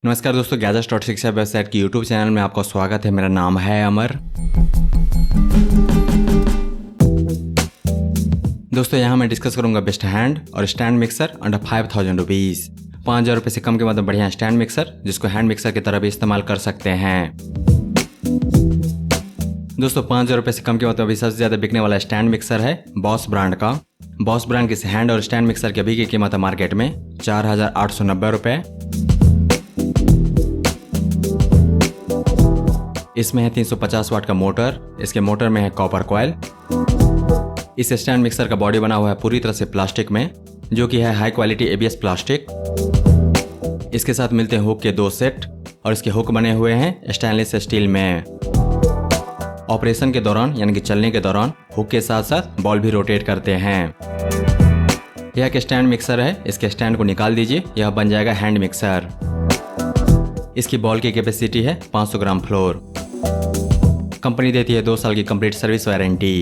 नमस्कार दोस्तों, गैजेट्स शिक्षा वेबसाइट की यूट्यूब चैनल में आपका स्वागत है। मेरा नाम है अमर। दोस्तों यहाँ मैं डिस्कस करूंगा बेस्ट हैंड और स्टैंड मिक्सर अंडर 5000 रुपीज़। 5000 रुपये से कम के मतलब बढ़िया स्टैंड मिक्सर जिसको हैंड मिक्सर की तरह भी इस्तेमाल कर सकते हैं। दोस्तों 5000 रुपये से कम के मतलब अभी सबसे ज़्यादा बिकने वाला स्टैंड मिक्सर है बॉस ब्रांड का। बॉस ब्रांड के इस हैंड और स्टैंड मिक्सर की अभी की कीमत है मार्केट में 4890 रुपये। इसमें है 350 वाट का मोटर। इसके मोटर में है कॉपर कॉइल। इस स्टैंड मिक्सर का बॉडी बना हुआ है पूरी तरह से प्लास्टिक में, जो कि है हाई क्वालिटी ABS प्लास्टिक। इसके साथ मिलते हैं हुक के 2 सेट और इसके हुक बने हुए हैं स्टेनलेस स्टील में। ऑपरेशन के दौरान यानी कि चलने के दौरान हुक के साथ साथ बॉल भी रोटेट करते हैं। यह एक स्टैंड मिक्सर है। इसके स्टैंड को निकाल दीजिए, यह बन जाएगा हैंड मिक्सर। इसकी बॉल की कैपेसिटी है 500 ग्राम फ्लोर। कंपनी देती है 2 साल की कंप्लीट सर्विस वारंटी।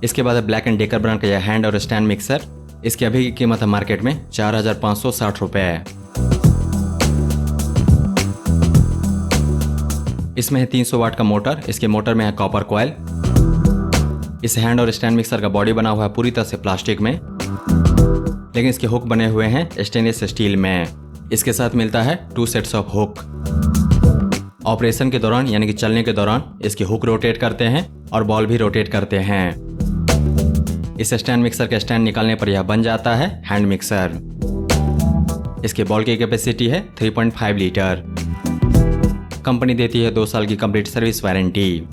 इसके बाद है ब्लैक एंड डेकर ब्रांड का यह हैंड और स्टैंड मिक्सर। इसकी अभी की कीमत है मार्केट में 4560 रुपये। इसमें है 300 वाट का मोटर। इसके मोटर में है कॉपर कॉइल। इस हैंड और स्टैंड मिक्सर का बॉडी बना हुआ है पूरी तरह से प्लास्टिक में, लेकिन इसके हुक बने हुए हैं स्टेनलेस स्टील में। इसके साथ मिलता है 2 सेट्स ऑफ हुक। ऑपरेशन के दौरान यानी कि चलने के दौरान इसके हुक रोटेट करते हैं और बॉल भी रोटेट करते हैं। इस स्टैंड मिक्सर का स्टैंड निकालने पर यह बन जाता है हैंड मिक्सर। इसके बॉल की कैपेसिटी है 3.5 लीटर। कंपनी देती है 2 साल की कंप्लीट सर्विस वारंटी।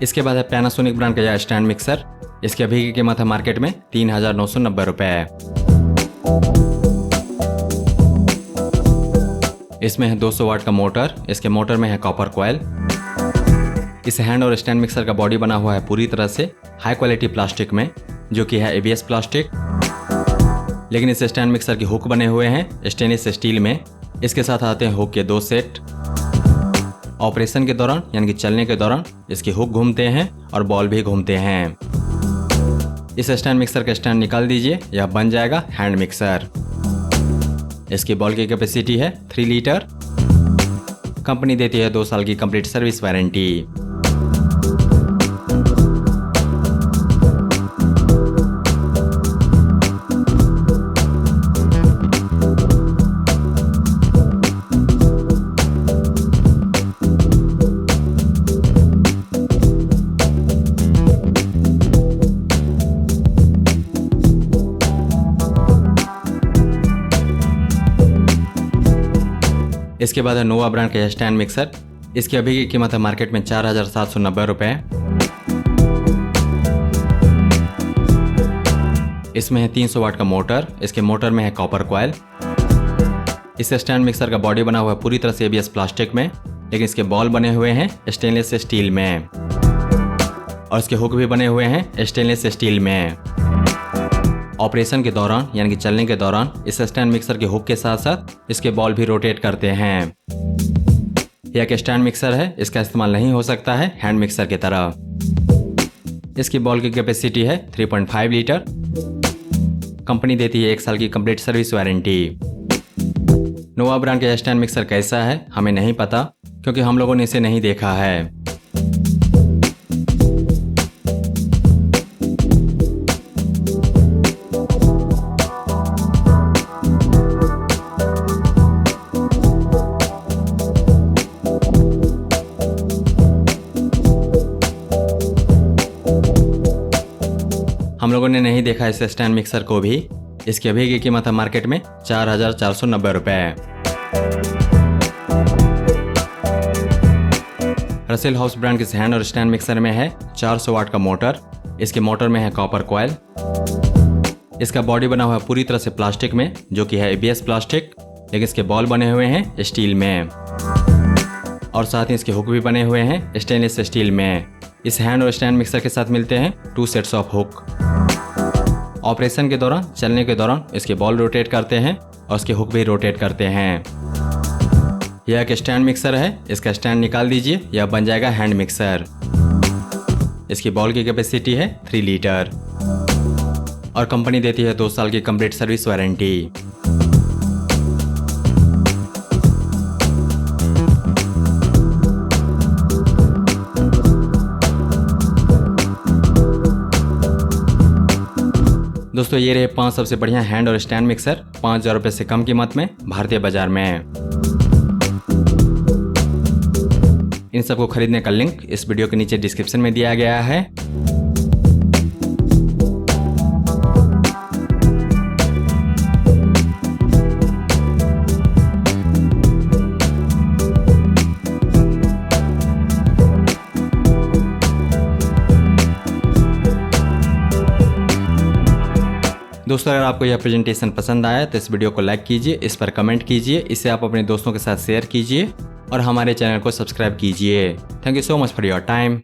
इसके बाद है पैनासोनिक ब्रांड का यह स्टैंड मिक्सर। इसकी अभी की कीमत है मार्केट में 3990 रुपये। इसमें है 200 वाट का मोटर। इसके मोटर में है कॉपर कॉइल। इस हैंड और स्टैंड मिक्सर का बॉडी बना हुआ है पूरी तरह से हाई क्वालिटी प्लास्टिक में, जो कि है ABS प्लास्टिक, लेकिन इस स्टैंड मिक्सर के हुक बने हुए हैं स्टेनलेस स्टील में। इसके साथ आते हैं हुक के 2 सेट। ऑपरेशन के दौरान यानी कि चलने के दौरान इसके हुक घूमते हैं और बॉल भी घूमते हैं। इस स्टैंड मिक्सर का स्टैंड निकाल दीजिए, यह बन जाएगा हैंड मिक्सर। इसकी बॉल की कैपेसिटी है 3 लीटर। कंपनी देती है 2 साल की कंप्लीट सर्विस वारंटी। इसके बाद है नोवा ब्रांड का स्टैंड मिक्सर। इसकी अभी की कीमत है मार्केट में 4790 रुपये। इसमें है 300 वाट का मोटर। इसके मोटर में है कॉपर कॉइल। इस स्टैंड मिक्सर का बॉडी बना हुआ है पूरी तरह से ABS प्लास्टिक में, लेकिन इसके बॉल बने हुए हैं स्टेनलेस स्टील में और इसके हुक भी बने हुए हैं स्टेनलेस स्टील में। ऑपरेशन के दौरान यानी कि चलने के दौरान इस स्टैंड मिक्सर के हुक के साथ साथ इसके बॉल भी रोटेट करते हैं। यह एक स्टैंड मिक्सर है, इसका इस्तेमाल नहीं हो सकता है हैंड मिक्सर की तरह। इसकी बॉल की कैपेसिटी है 3.5 लीटर। कंपनी देती है 1 साल की कंप्लीट सर्विस वारंटी। नोवा ब्रांड का स्टैंड मिक्सर कैसा है हमें नहीं पता, क्योंकि हम लोगों ने इसे नहीं देखा है। हम लोगों ने नहीं देखा इस स्टैंड मिक्सर को भी। इसकी अभी की कीमत है मार्केट में 4,490 रुपए। रसेल हॉब्स ब्रांड के इस हैंड और स्टैंड मिक्सर में है 400 वाट का मोटर। इसके मोटर में है कॉपर कॉयल। इसका बॉडी बना हुआ है पूरी तरह से प्लास्टिक में, जो कि है एबीएस प्लास्टिक, लेकिन इसके बॉल बने हुए हैं स्टील में और साथ ही इसके हुक भी बने हुए हैं स्टेनलेस स्टील में। इस हैंड और स्टैंड मिक्सर के साथ मिलते हैं 2 सेट्स ऑफ हुक। ऑपरेशन के दौरान चलने के दौरान इसके बॉल रोटेट करते हैं और इसके हुक भी रोटेट करते हैं। यह एक स्टैंड मिक्सर है, इसका स्टैंड निकाल दीजिए, यह बन जाएगा हैंड मिक्सर। इसकी बॉल की कैपेसिटी है 3 लीटर और कंपनी देती है 2 साल की कंप्लीट सर्विस वारंटी। दोस्तों ये रहे 5 सबसे बढ़िया हैंड और स्टैंड मिक्सर 5,000 रुपये से कम कीमत में भारतीय बाजार में। इन सबको खरीदने का लिंक इस वीडियो के नीचे डिस्क्रिप्शन में दिया गया है। दोस्तों अगर आपको यह प्रेजेंटेशन पसंद आया तो इस वीडियो को लाइक कीजिए, इस पर कमेंट कीजिए, इसे आप अपने दोस्तों के साथ शेयर कीजिए और हमारे चैनल को सब्सक्राइब कीजिए। Thank you so much for your time.